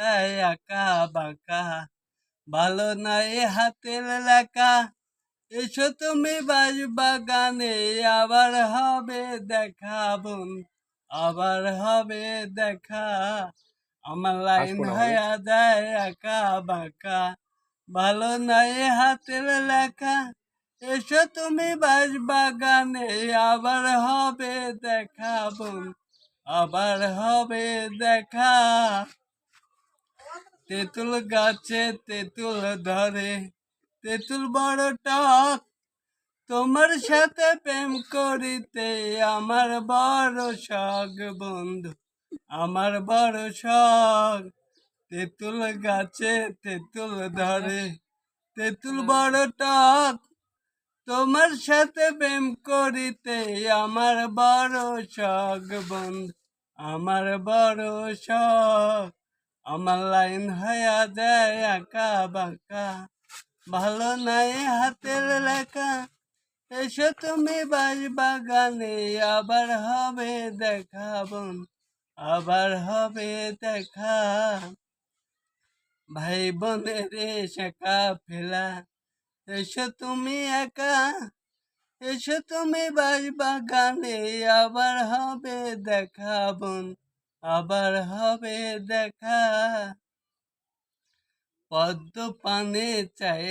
যায় আঁকা বাঁকা, ভালো নাই হাতের লেখা। এসো তুমি বাগানে, আবার হবে দেখা বোন, আবার হবে দেখা। আমার লাইন হাসবো না বলে। হয়ে যায় আঁকা বাঁকা, ভালো নাই হাতের লেখা। এসো তুমি বাগানে, আবার হবে দেখা বোন, আবার হবে দেখা। তেঁতুল গাছে তেঁতুল ধরে, তেঁতুল বড় টক, তোমার সাথে প্রেম করিতে আমার বড় শখ বন্ধু, আমার বড় শখ। তেঁতুল গাছে তেঁতুল ধরে, তেঁতুল বড় টক, তোমার সাথে প্রেম করিতে আমার বড় শখ বন্ধু, আমার বড় শখ। আমার লাইন হয়ে যায় আঁকা বাঁকা, ভালো নাই হাতের লেখা। এসো তুমি বাগানে, আবার হবে দেখা বোন, আবার হবে দেখা। ভাই বোনের শেখা ফেলা, এসো তুমি একা, এসো তুমি বাগানে, আবার হবে দেখা বোন, আবার হবে দেখা। পদ্ম পানে চাই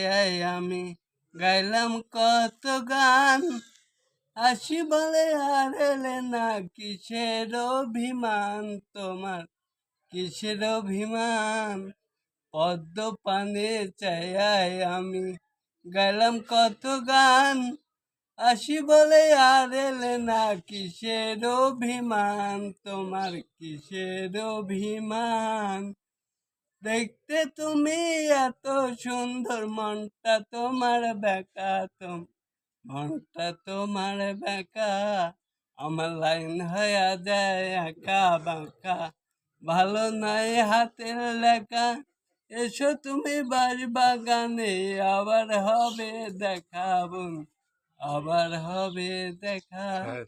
আমি গাইলাম কত গান, আসি বলে আর এলে না, কিসের অভিমান তোমার, কিসের অভিমান। পদ্ম পানে চাই আমি গাইলাম কত গান, আসি বলে আর এলে না, কিসের অভিমান তোমার, কিসের অভিমান। দেখতে তুমি এত সুন্দর, মনটা তোমার বেকা, মনটা তোমার বেকা। আমার লাইন হয়ে যায় আঁকা বাঁকা, ভালো নাই হাতের লেখা। এসো তুমি বাগানে, আবার হবে দেখা বোন, আবার হবে দেখা। হ্যাঁ।